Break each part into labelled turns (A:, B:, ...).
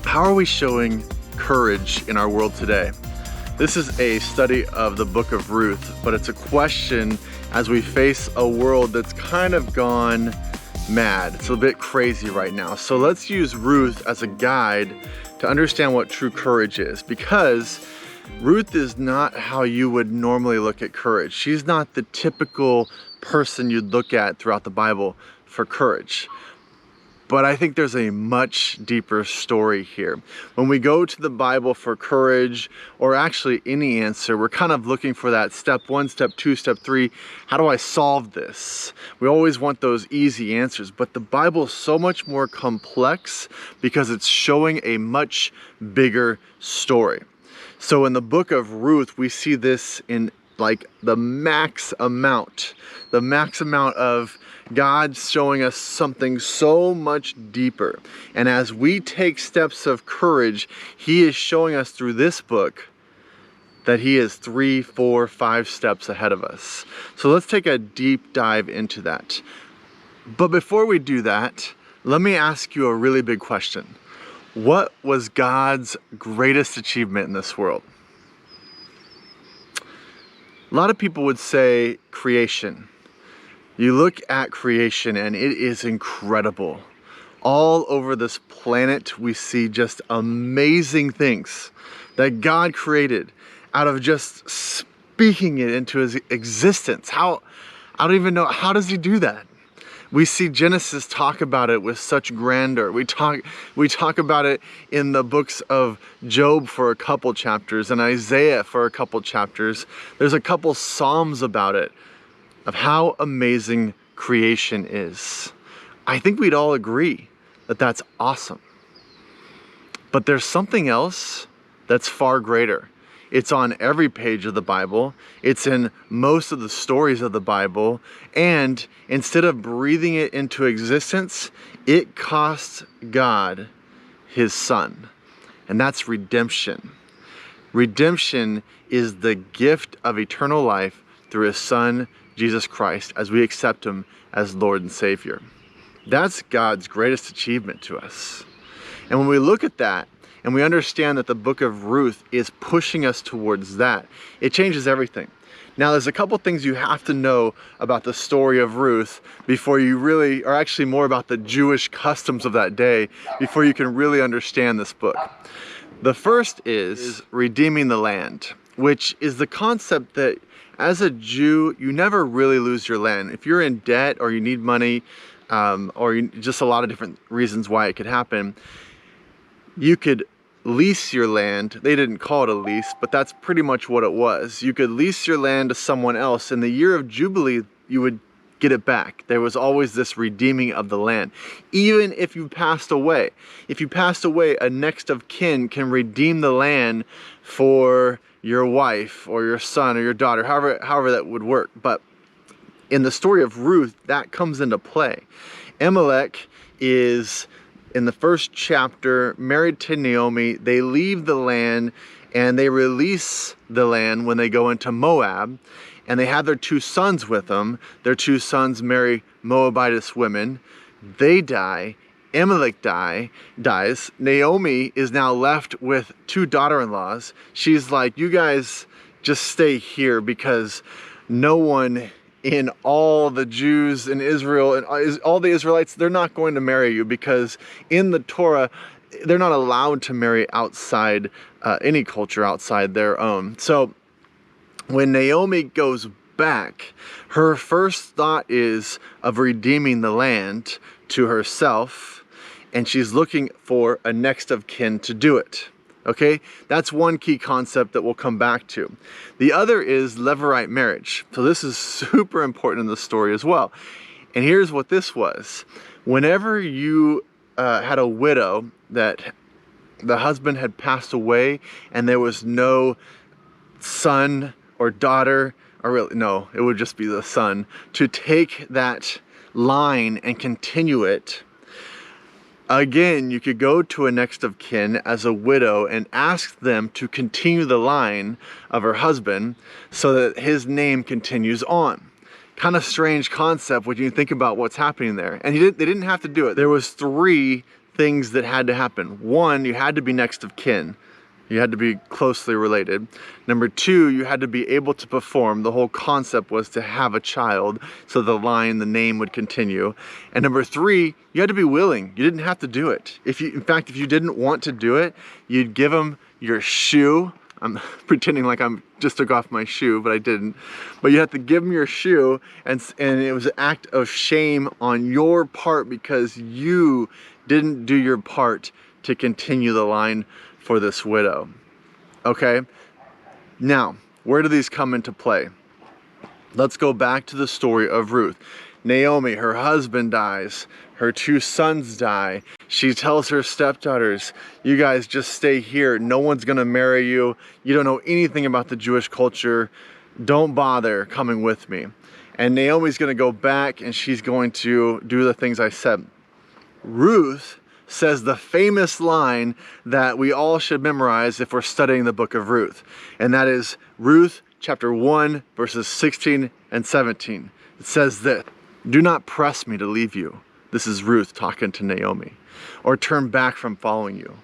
A: How are we showing courage in our world today? This is a study of the book of Ruth, but it's a question as we face a world that's kind of gone mad. It's a bit crazy right now. So let's use Ruth as a guide to understand what true courage is, because Ruth is not how you would normally look at courage. She's not the typical person you'd look at throughout the Bible for courage. But I think there's a much deeper story here. When we go to the Bible for courage, or actually any answer, we're kind of looking for that step 1, step 2, step 3. How do I solve this? We always want those easy answers, but the Bible is so much more complex because it's showing a much bigger story. So in the book of Ruth, we see this in like the max amount of God showing us something so much deeper. And as we take steps of courage, He is showing us through this book that He is 3, 4, 5 steps ahead of us. So let's take a deep dive into that. But before we do that, let me ask you a really big question. What was God's greatest achievement in this world? A lot of people would say creation. You look at creation and it is incredible. All over this planet we see just amazing things that God created out of just speaking it into His existence. I don't even know, how does He do that? We see Genesis talk about it with such grandeur. We talk about it in the books of Job for a couple chapters and Isaiah for a couple chapters. There's a couple Psalms about it, of how amazing creation is. I think we'd all agree that that's awesome. But there's something else that's far greater. It's on every page of the Bible. It's in most of the stories of the Bible. And instead of breathing it into existence, it cost God His Son. And that's redemption. Redemption is the gift of eternal life through His Son, Jesus Christ, as we accept Him as Lord and Savior. That's God's greatest achievement to us. And when we look at that, and we understand that the book of Ruth is pushing us towards that, it changes everything. Now, there's a couple things you have to know about the story of Ruth before you really, or actually more about the Jewish customs of that day, before you can really understand this book. The first is redeeming the land, which is the concept that as a Jew, you never really lose your land. If you're in debt or you need money, just a lot of different reasons why it could happen, you could lease your land. They didn't call it a lease, but that's pretty much what it was. You could lease your land to someone else. In the year of Jubilee, you would get it back. There was always this redeeming of the land. Even if you passed away. If you passed away, a next of kin can redeem the land for your wife or your son or your daughter, however that would work. But in the story of Ruth, that comes into play. Elimelech is, in the first chapter, married to Naomi. They leave the land and they release the land when they go into Moab, and they have their 2 sons with them. Their 2 sons marry Moabitess women. They die. Elimelech dies. Naomi is now left with 2 daughter-in-laws. She's like, you guys just stay here, because no one in all the Jews in Israel and all the Israelites, they're not going to marry you, because in the Torah, they're not allowed to marry outside any culture outside their own. So when Naomi goes back, her first thought is of redeeming the land to herself, and she's looking for a next of kin to do it. Okay, that's one key concept that we'll come back to. The other is Levirate marriage. So this is super important in the story as well. And here's what this was. Whenever you had a widow that the husband had passed away and there was no son or daughter, or really, no, it would just be the son, to take that line and continue it, again, you could go to a next of kin as a widow and ask them to continue the line of her husband so that his name continues on. Kind of strange concept when you think about what's happening there. And they didn't have to do it. There was 3 things that had to happen. One, you had to be next of kin. You had to be closely related. Number two, you had to be able to perform. The whole concept was to have a child so the line, the name would continue. And number three, you had to be willing. You didn't have to do it. In fact, if you didn't want to do it, you'd give them your shoe. I'm pretending like I'm just took off my shoe, but I didn't. But you had to give them your shoe, and it was an act of shame on your part because you didn't do your part to continue the line for this widow. Okay, now where do these come into play? Let's go back to the story of Ruth. Naomi, her husband dies, her two sons die. She tells her stepdaughters, you guys just stay here, no one's gonna marry you, you don't know anything about the Jewish culture, don't bother coming with me. And Naomi's gonna go back and she's going to do the things I said. Ruth says the famous line that we all should memorize if we're studying the book of Ruth. And that is Ruth chapter 1 verses 16 and 17. It says this, do not press me to leave you. This is Ruth talking to Naomi. Or turn back from following you.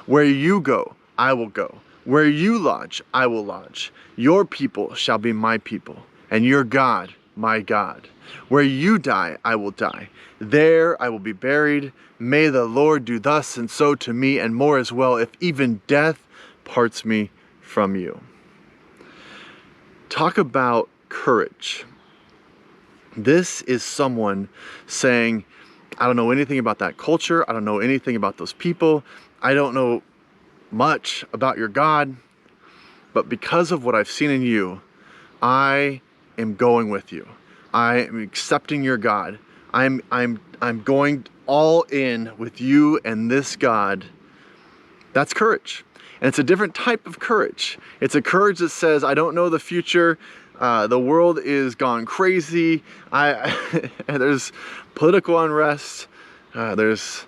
A: Where you go, I will go. Where you lodge, I will lodge. Your people shall be my people, and your God, my God. Where you die, I will die. There I will be buried. May the Lord do thus and so to me, and more as well, if even death parts me from you. Talk about courage. This is someone saying, I don't know anything about that culture. I don't know anything about those people. I don't know much about your God. But because of what I've seen in you, I am going with you. I am accepting your God. I'm going all in with you and this God. That's courage. And it's a different type of courage. It's a courage that says, I don't know the future. The world is gone crazy. There's political unrest. There's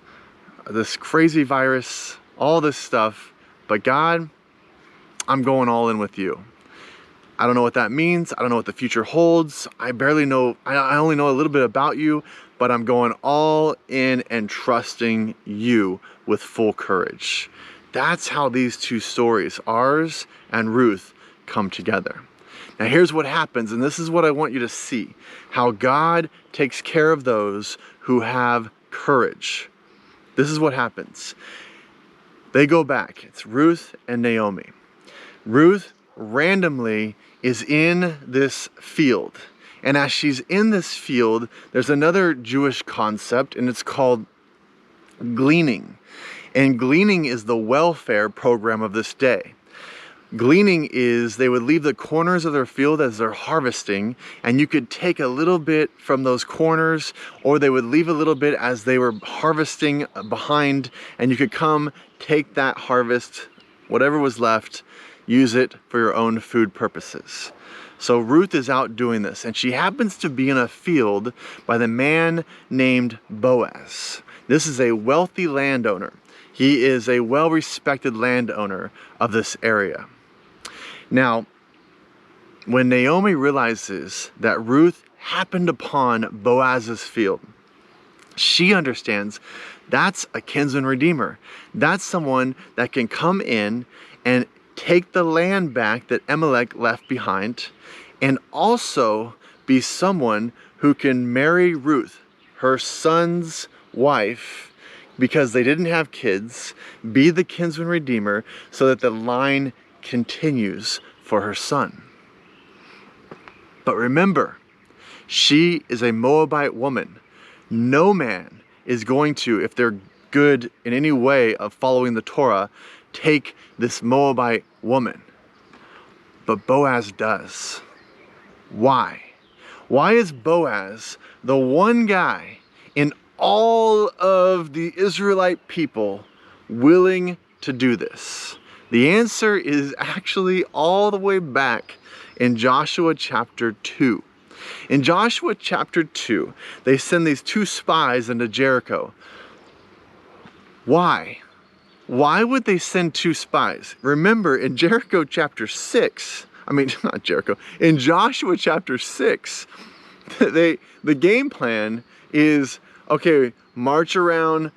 A: this crazy virus, all this stuff. But God, I'm going all in with you. I don't know what that means. I don't know what the future holds. I barely know. I only know a little bit about you, but I'm going all in and trusting you with full courage. That's how these two stories, ours and Ruth, come together. Now here's what happens, and this is what I want you to see, how God takes care of those who have courage. This is what happens. They go back. It's Ruth and Naomi. Ruth randomly is in this field. And as she's in this field, there's another Jewish concept, and it's called gleaning. And gleaning is the welfare program of this day. Gleaning is they would leave the corners of their field as they're harvesting, and you could take a little bit from those corners, or they would leave a little bit as they were harvesting behind, and you could come take that harvest, whatever was left, use it for your own food purposes. So Ruth is out doing this, and she happens to be in a field by the man named Boaz. This is a wealthy landowner. He is a well-respected landowner of this area. Now, when Naomi realizes that Ruth happened upon Boaz's field, she understands that's a kinsman redeemer. That's someone that can come in and take the land back that Amalek left behind, and also be someone who can marry Ruth, her son's wife, because they didn't have kids, be the kinsman redeemer so that the line continues for her son. But remember, she is a Moabite woman. No man is going to, if they're good in any way of following the Torah, take this Moabite woman. But Boaz does. Why? Why is Boaz the one guy in all of the Israelite people willing to do this? The answer is actually all the way back in Joshua chapter 2. In Joshua chapter 2, they send these two spies into Jericho. Why? Why would they send two spies? Remember, in Jericho chapter 6, not Jericho, in Joshua chapter 6, the game plan is, okay, march around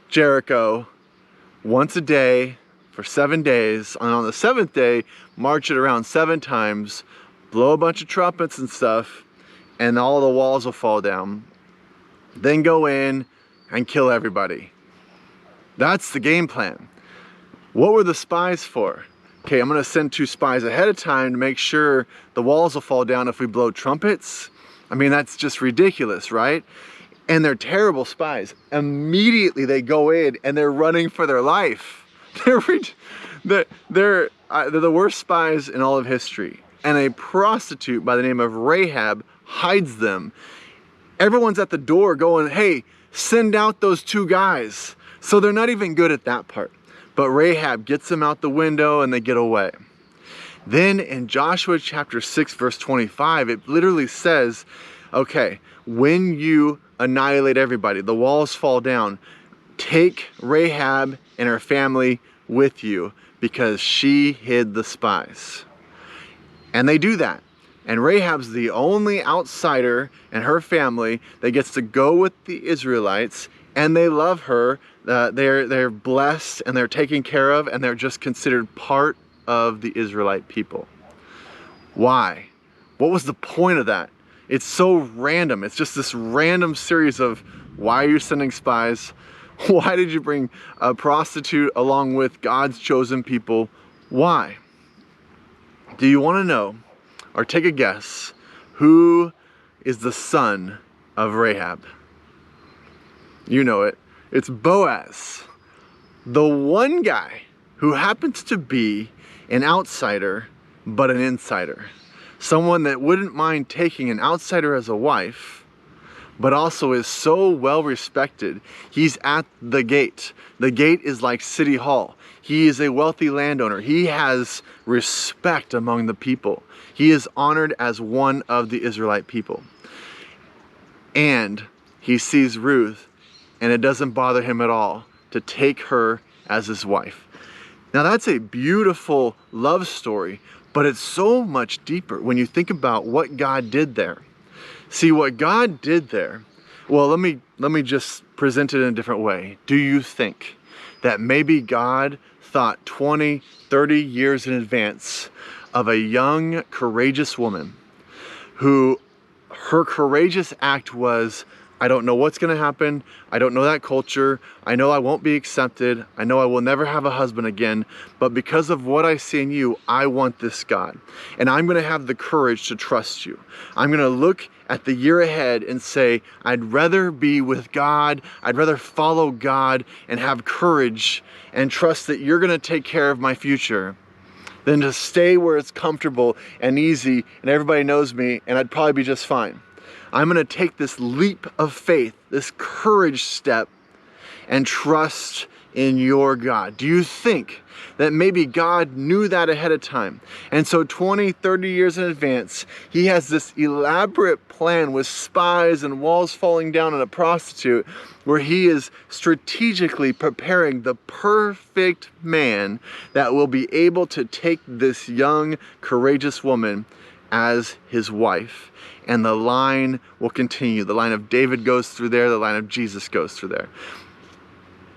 A: Jericho once a day for 7 days, and on the 7th day, march it around 7 times, blow a bunch of trumpets and stuff, and all the walls will fall down. Then go in and kill everybody. That's the game plan. What were the spies for? Okay, I'm gonna send 2 spies ahead of time to make sure the walls will fall down if we blow trumpets. I mean, that's just ridiculous, right? And they're terrible spies. Immediately they go in and they're running for their life. They're the worst spies in all of history. And a prostitute by the name of Rahab hides them. Everyone's at the door going, hey, send out those 2 guys. So they're not even good at that part. But Rahab gets them out the window and they get away. Then in Joshua chapter 6, verse 25, it literally says, okay, when you annihilate everybody, the walls fall down, take Rahab and her family with you because she hid the spies. And they do that. And Rahab's the only outsider and her family that gets to go with the Israelites, and they love her. They're blessed and they're taken care of, and they're just considered part of the Israelite people. Why? What was the point of that? It's so random. It's just this random series of, why are you sending spies? Why did you bring a prostitute along with God's chosen people? Why? Do you want to know, or take a guess, who is the son of Rahab? You know it. It's Boaz, the one guy who happens to be an outsider, but an insider. Someone that wouldn't mind taking an outsider as a wife, but also is so well respected. He's at the gate. The gate is like City Hall. He is a wealthy landowner. He has respect among the people. He is honored as one of the Israelite people. And he sees Ruth, and it doesn't bother him at all to take her as his wife. Now that's a beautiful love story, but it's so much deeper when you think about what God did there. See, what God did there, well, let me just present it in a different way. Do you think that maybe God thought 20, 30 years in advance of a young, courageous woman who her courageous act was, I don't know what's going to happen. I don't know that culture. I know I won't be accepted. I know I will never have a husband again. But because of what I see in you, I want this God. And I'm going to have the courage to trust you. I'm going to look at the year ahead and say, I'd rather be with God. I'd rather follow God and have courage and trust that you're going to take care of my future than to stay where it's comfortable and easy and everybody knows me and I'd probably be just fine. I'm going to take this leap of faith, this courage step, and trust in your God. Do you think that maybe God knew that ahead of time? And so 20, 30 years in advance, he has this elaborate plan with spies and walls falling down and a prostitute where he is strategically preparing the perfect man that will be able to take this young, courageous woman as his wife. And the line will continue. The line of David goes through there. The line of Jesus goes through there.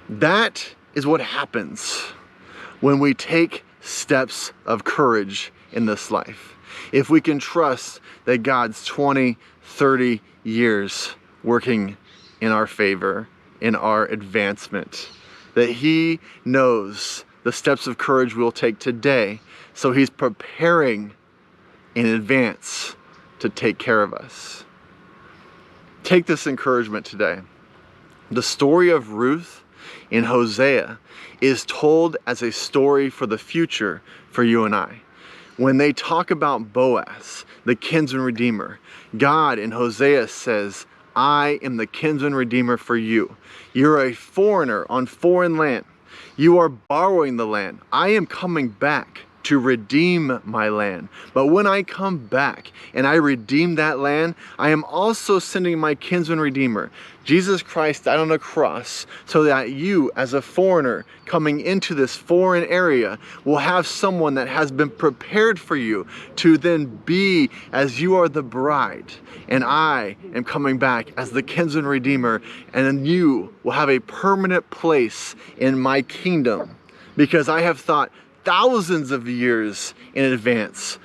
A: That is what happens when we take steps of courage in this life. If we can trust that God's 20, 30 years working in our favor, in our advancement, that he knows the steps of courage we'll take today, so he's preparing in advance to take care of us. Take this encouragement today. The story of Ruth in Hosea is told as a story for the future for you and I. When they talk about Boaz, the kinsman redeemer, God in Hosea says, I am the kinsman redeemer for you. You're a foreigner on foreign land. You are borrowing the land. I am coming back to redeem my land. But when I come back and I redeem that land, I am also sending my kinsman redeemer, Jesus Christ, died on the cross, so that you, as a foreigner coming into this foreign area, will have someone that has been prepared for you to then be as you are the bride. And I am coming back as the kinsman redeemer, and then you will have a permanent place in my kingdom, because I have thought thousands of years in advance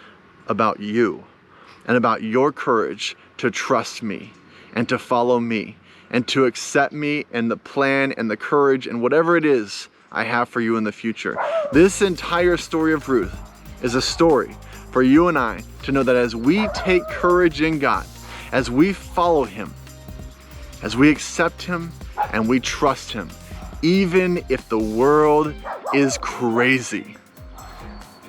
A: about you and about your courage to trust me and to follow me and to accept me and the plan and the courage and whatever it is I have for you in the future. This entire story of Ruth is a story for you and I to know that as we take courage in God, as we follow him, as we accept him and we trust him, even if the world is crazy,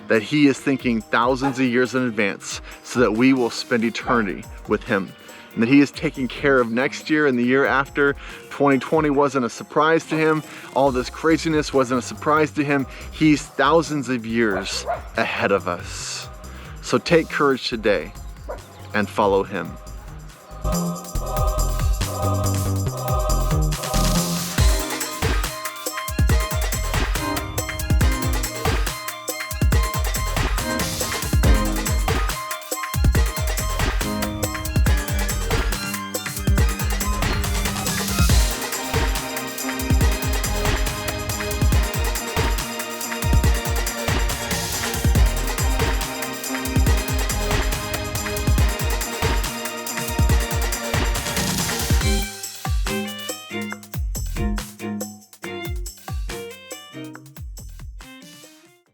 A: that he is thinking thousands of years in advance so that we will spend eternity with him. And that he is taking care of next year and the year after. 2020 wasn't a surprise to him. All this craziness wasn't a surprise to him. He's thousands of years ahead of us. So take courage today and follow him.